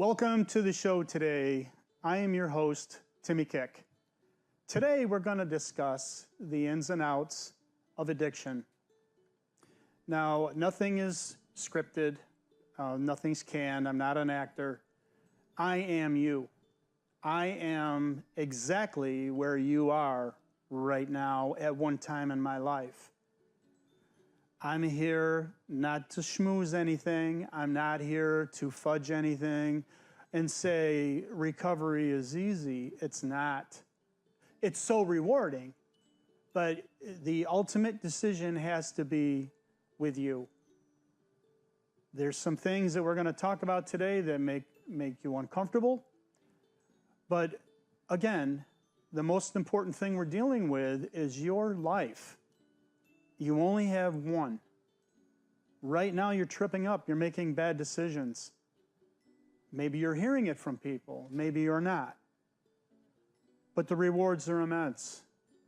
Welcome to the show today. I am your host, Timmy Kick. Today we're going to discuss the ins and outs of addiction. Now, nothing is scripted, nothing's canned, I'm not an actor. I am you. I am exactly where you are right now at one time in my life. I'm here not to schmooze anything. I'm not here to fudge anything and say recovery is easy. It's not. It's so rewarding, but the ultimate decision has to be with you. There's some things that we're going to talk about today that make you uncomfortable. But again, the most important thing we're dealing with is your life. You only have one. Right now you're tripping up, you're making bad decisions. Maybe you're hearing it from people, maybe you're not. But the rewards are immense.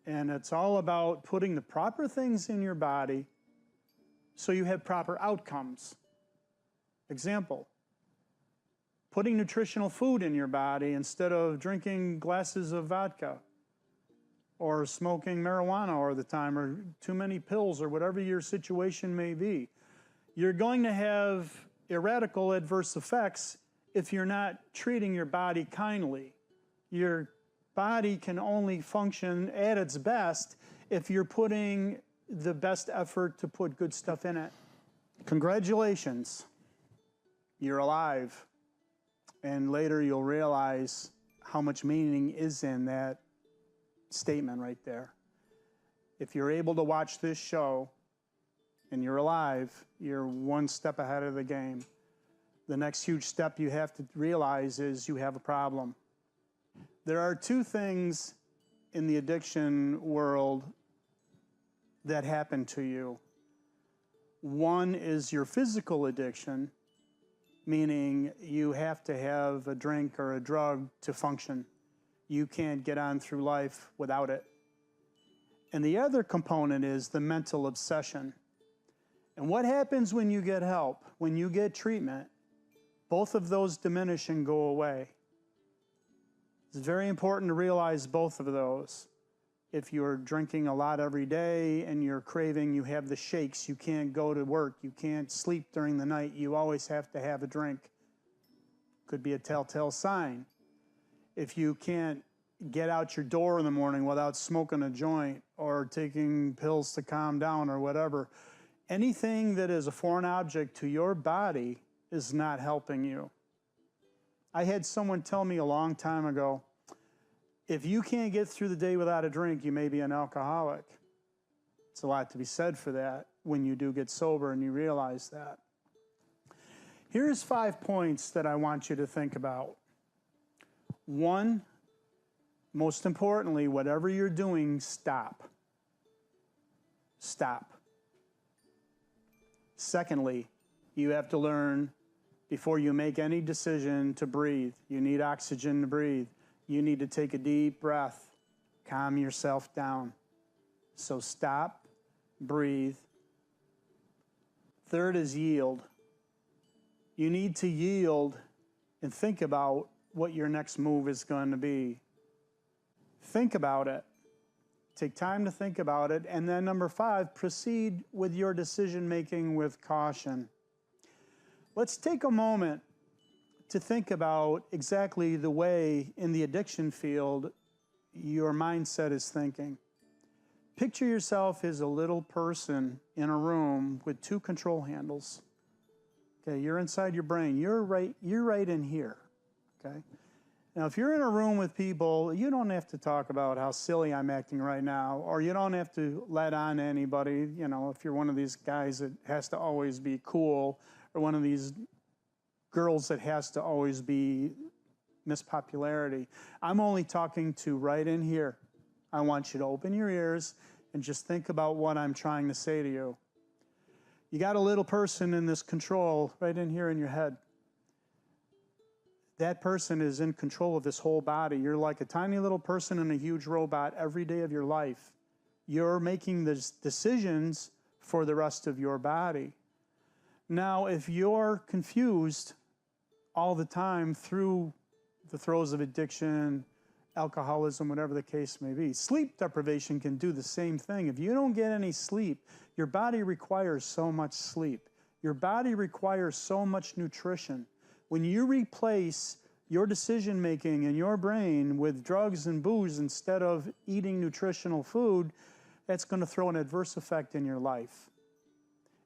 And it's all about putting the proper things in your body so you have proper outcomes. Example, putting nutritional food in your body instead of drinking glasses of vodka, or smoking marijuana all the time, or too many pills, or whatever your situation may be. You're going to have radical adverse effects if you're not treating your body kindly. Your body can only function at its best if you're putting the best effort to put good stuff in it. Congratulations, you're alive. And later you'll realize how much meaning is in that statement right there. If you're able to watch this show and you're alive, you're one step ahead of the game. The next huge step you have to realize is you have a problem. There are two things in the addiction world that happen to you. One is your physical addiction, meaning you have to have a drink or a drug to function. You can't get on through life without it. And the other component is the mental obsession. And what happens when you get help, when you get treatment? Both of those diminish and go away. It's very important to realize both of those. If you're drinking a lot every day and you're craving, you have the shakes, you can't go to work, you can't sleep during the night, you always have to have a drink. Could be a telltale sign. If you can't get out your door in the morning without smoking a joint or taking pills to calm down or whatever, anything that is a foreign object to your body is not helping you. I had someone tell me a long time ago, if you can't get through the day without a drink, you may be an alcoholic. It's a lot to be said for that when you do get sober and you realize that. Here's 5 points that I want you to think about. One, most importantly, whatever you're doing, stop. Stop. Secondly, you have to learn before you make any decision to breathe. You need oxygen to breathe. You need to take a deep breath, calm yourself down. So stop, breathe. Third is yield. You need to yield and think about what your next move is going to be. Think about it. Take time to think about it. And then number 5, proceed with your decision making with caution. Let's take a moment to think about exactly the way in the addiction field your mindset is thinking. Picture yourself as a little person in a room with 2 control handles. Okay, you're inside your brain. You're right in here. Okay? Now, if you're in a room with people, you don't have to talk about how silly I'm acting right now, or you don't have to let on to anybody. You know, if you're one of these guys that has to always be cool, or one of these girls that has to always be Miss Popularity. I'm only talking to right in here. I want you to open your ears and just think about what I'm trying to say to you. You got a little person in this control right in here in your head. That person is in control of this whole body. You're like a tiny little person in a huge robot every day of your life. You're making the decisions for the rest of your body. Now, if you're confused all the time through the throes of addiction, alcoholism, whatever the case may be. Sleep deprivation can do the same thing. If you don't get any sleep, your body requires so much sleep. Your body requires so much nutrition. When you replace your decision making in your brain with drugs and booze instead of eating nutritional food, that's going to throw an adverse effect in your life.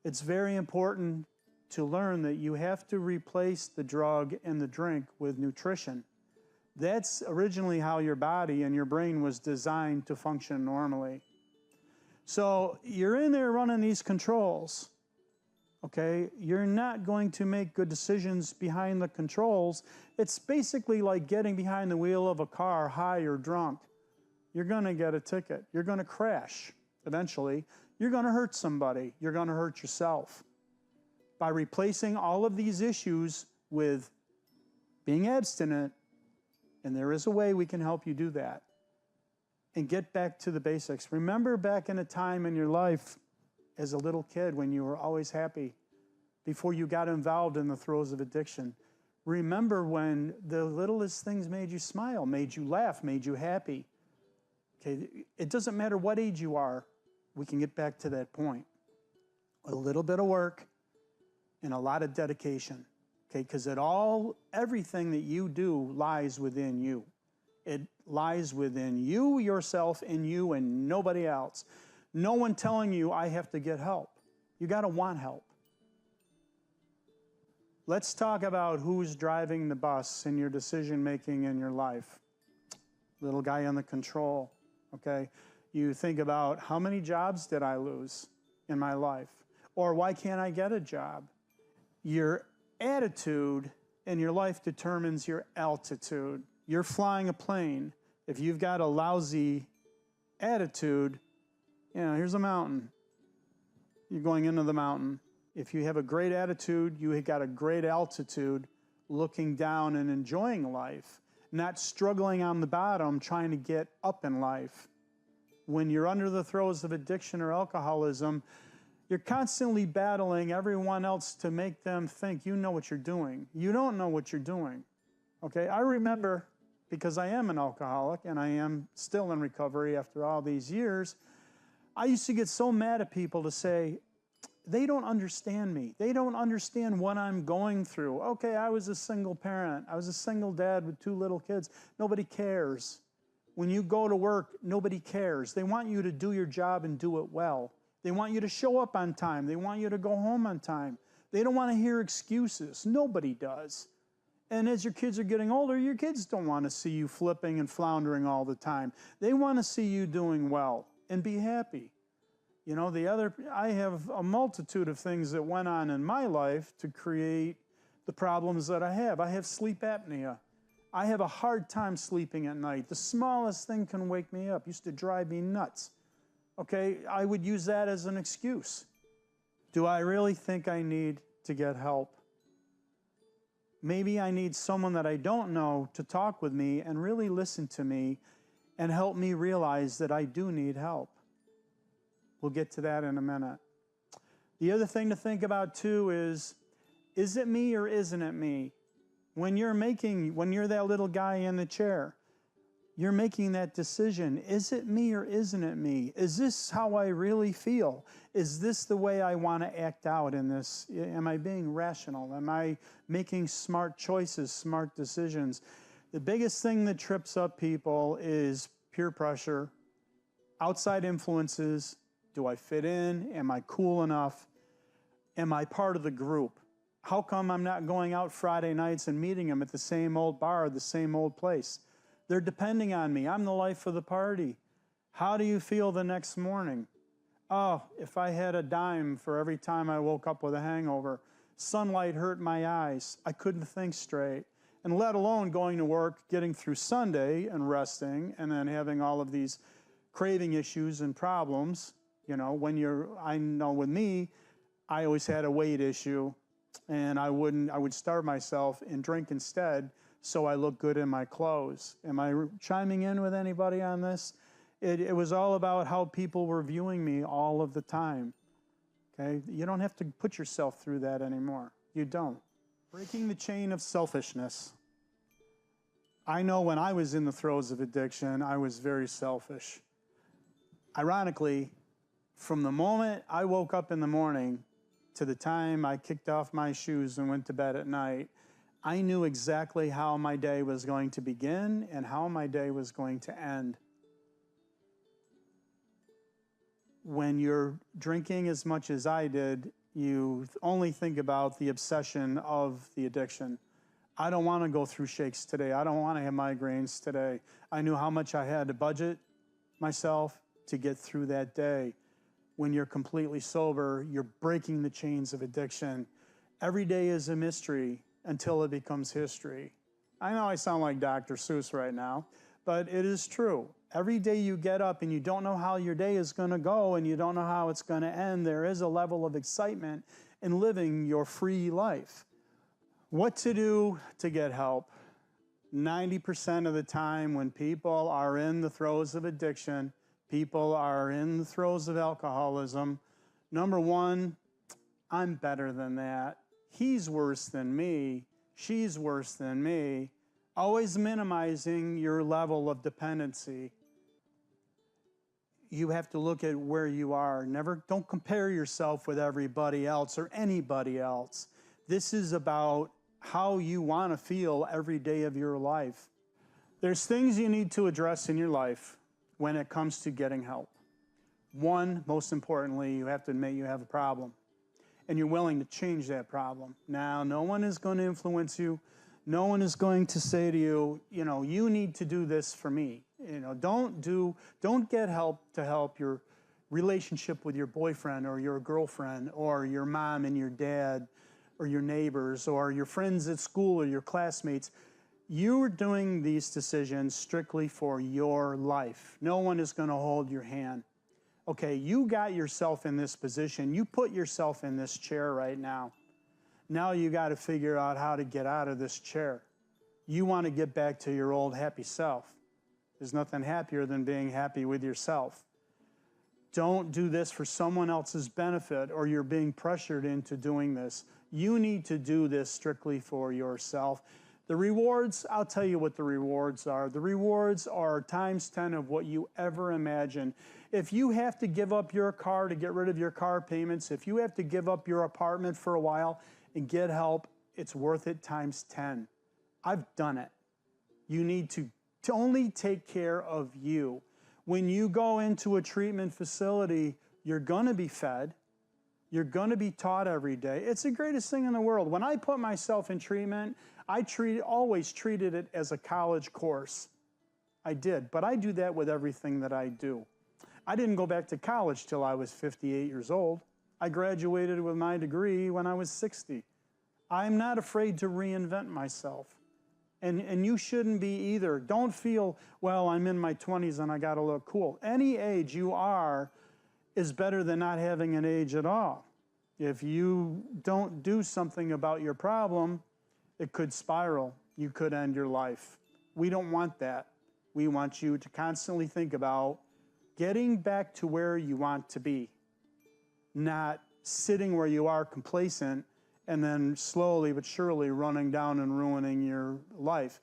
It's very important to learn that you have to replace the drug and the drink with nutrition. That's originally how your body and your brain was designed to function normally. So you're in there running these controls, okay? You're not going to make good decisions behind the controls. It's basically like getting behind the wheel of a car high or drunk. You're gonna get a ticket. You're gonna crash eventually. You're gonna hurt somebody. You're gonna hurt yourself. By replacing all of these issues with being abstinent, and there is a way we can help you do that, and get back to the basics. Remember back in a time in your life as a little kid when you were always happy, before you got involved in the throes of addiction. Remember when the littlest things made you smile, made you laugh, made you happy. Okay, it doesn't matter what age you are, we can get back to that point. A little bit of work and a lot of dedication. Okay, because everything that you do lies within you. It lies within you, yourself, and you and nobody else. No one telling you, I have to get help. You got to want help. Let's talk about who's driving the bus in your decision-making in your life. Little guy on the control, okay? You think about, how many jobs did I lose in my life? Or why can't I get a job? Your attitude in your life determines your altitude. You're flying a plane. If you've got a lousy attitude, here's a mountain. You're going into the mountain. If you have a great attitude, you have got a great altitude, looking down and enjoying life, not struggling on the bottom, trying to get up in life. When you're under the throes of addiction or alcoholism, you're constantly battling everyone else to make them think you know what you're doing. You don't know what you're doing. Okay, I remember, because I am an alcoholic and I am still in recovery after all these years, I used to get so mad at people to say, they don't understand me. They don't understand what I'm going through. Okay, I was a single parent. I was a single dad with 2 little kids. Nobody cares. When you go to work, nobody cares. They want you to do your job and do it well. They want you to show up on time. They want you to go home on time. They don't want to hear excuses. Nobody does. And as your kids are getting older, your kids don't want to see you flipping and floundering all the time. They want to see you doing well and be happy. I have a multitude of things that went on in my life to create the problems that I have. I have sleep apnea. I have a hard time sleeping at night. The smallest thing can wake me up. Used to drive me nuts. Okay, I would use that as an excuse. Do I really think I need to get help? Maybe I need someone that I don't know to talk with me and really listen to me and help me realize that I do need help. We'll get to that in a minute. The other thing to think about too is it me or isn't it me? When you're that little guy in the chair, you're making that decision. Is it me or isn't it me? Is this how I really feel? Is this the way I want to act out in this? Am I being rational? Am I making smart choices, smart decisions? The biggest thing that trips up people is peer pressure, outside influences. Do I fit in? Am I cool enough? Am I part of the group? How come I'm not going out Friday nights and meeting them at the same old bar, the same old place? They're depending on me. I'm the life of the party. How do you feel the next morning? Oh, if I had a dime for every time I woke up with a hangover. Sunlight hurt my eyes. I couldn't think straight. And let alone going to work, getting through Sunday and resting, and then having all of these craving issues and problems. I know with me, I always had a weight issue, and I would starve myself and drink instead, so I look good in my clothes. Am I chiming in with anybody on this? It was all about how people were viewing me all of the time. Okay? You don't have to put yourself through that anymore. You don't. Breaking the chain of selfishness. I know when I was in the throes of addiction, I was very selfish. Ironically, from the moment I woke up in the morning to the time I kicked off my shoes and went to bed at night, I knew exactly how my day was going to begin and how my day was going to end. When you're drinking as much as I did, you only think about the obsession of the addiction. I don't want to go through shakes today. I don't want to have migraines today. I knew how much I had to budget myself to get through that day. When you're completely sober, you're breaking the chains of addiction. Every day is a mystery until it becomes history. I know I sound like Dr. Seuss right now, but it is true. Every day you get up and you don't know how your day is going to go and you don't know how it's going to end, there is a level of excitement in living your free life. What to do to get help? 90% of the time when people are in the throes of addiction, people are in the throes of alcoholism, number one, I'm better than that. He's worse than me. She's worse than me. Always minimizing your level of dependency. You have to look at where you are. Don't compare yourself with everybody else or anybody else. This is about how you want to feel every day of your life. There's things you need to address in your life when it comes to getting help. One, most importantly, you have to admit you have a problem and you're willing to change that problem. Now, no one is going to influence you. No one is going to say to you, you need to do this for me. Don't get help to help your relationship with your boyfriend or your girlfriend or your mom and your dad or your neighbors or your friends at school or your classmates. You're doing these decisions strictly for your life. No one is going to hold your hand. Okay, you got yourself in this position. You put yourself in this chair right now. Now you got to figure out how to get out of this chair. You want to get back to your old happy self. There's nothing happier than being happy with yourself. Don't do this for someone else's benefit or you're being pressured into doing this. You need to do this strictly for yourself. The rewards, I'll tell you what the rewards are. The rewards are times 10 of what you ever imagine. If you have to give up your car to get rid of your car payments, if you have to give up your apartment for a while and get help, it's worth it times 10. I've done it. You need to only take care of you. When you go into a treatment facility, you're going to be fed. You're going to be taught every day. It's the greatest thing in the world. When I put myself in treatment, I always treated it as a college course. I did, but I do that with everything that I do. I didn't go back to college till I was 58 years old. I graduated with my degree when I was 60. I'm not afraid to reinvent myself. And you shouldn't be either. Don't feel, well, I'm in my 20s and I got to look cool. Any age you are is better than not having an age at all. If you don't do something about your problem, it could spiral. You could end your life. We don't want that. We want you to constantly think about getting back to where you want to be, not sitting where you are complacent and then slowly but surely running down and ruining your life.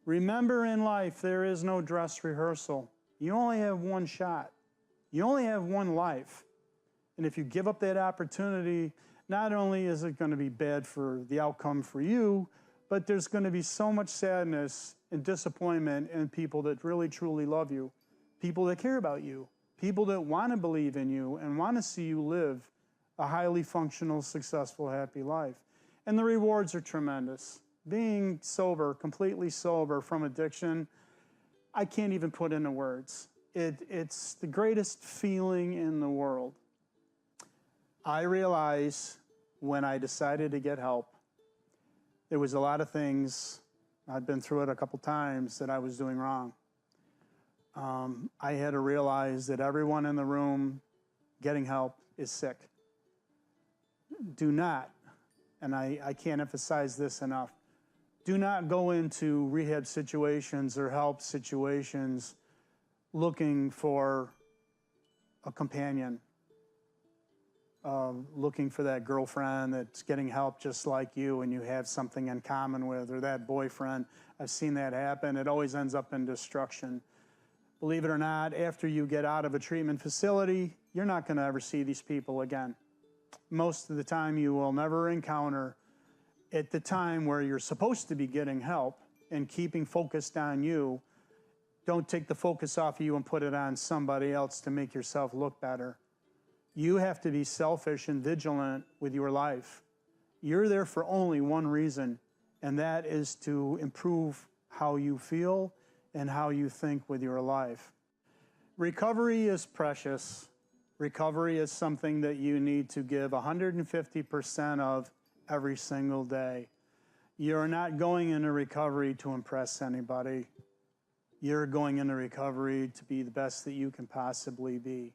Remember, in life, there is no dress rehearsal. You only have one shot. You only have one life. And if you give up that opportunity, not only is it going to be bad for the outcome for you, but there's going to be so much sadness and disappointment in people that really, truly love you, people that care about you, people that want to believe in you and want to see you live a highly functional, successful, happy life. And the rewards are tremendous. Being sober, completely sober from addiction, I can't even put into words. It's the greatest feeling in the world. I realized when I decided to get help, there was a lot of things, I've been through it a couple times, that I was doing wrong. I had to realize that everyone in the room getting help is sick. Do not, and I can't emphasize this enough, do not go into rehab situations or help situations looking for a companion, looking for that girlfriend that's getting help just like you and you have something in common with, or that boyfriend. I've seen that happen. It always ends up in destruction. Believe it or not, after you get out of a treatment facility, you're not going to ever see these people again. Most of the time you will never encounter, at the time where you're supposed to be getting help and keeping focused on you, don't take the focus off of you and put it on somebody else to make yourself look better. You have to be selfish and vigilant with your life. You're there for only one reason, and that is to improve how you feel and how you think with your life. Recovery is precious. Recovery is something that you need to give 150% of every single day. You're not going into recovery to impress anybody. You're going into recovery to be the best that you can possibly be.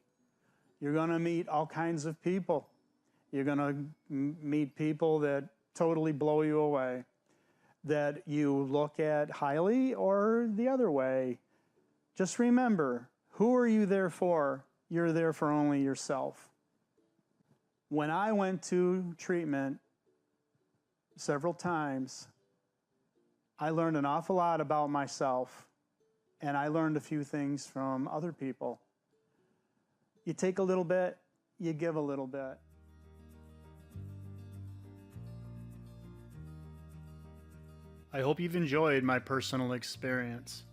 You're going to meet all kinds of people. You're going to meet people that totally blow you away, that you look at highly or the other way. Just remember, who are you there for? You're there for only yourself. When I went to treatment several times, I learned an awful lot about myself, and I learned a few things from other people. You take a little bit, you give a little bit. I hope you've enjoyed my personal experience.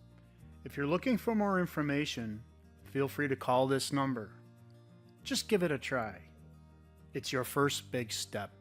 If you're looking for more information, feel free to call this number. Just give it a try. It's your first big step.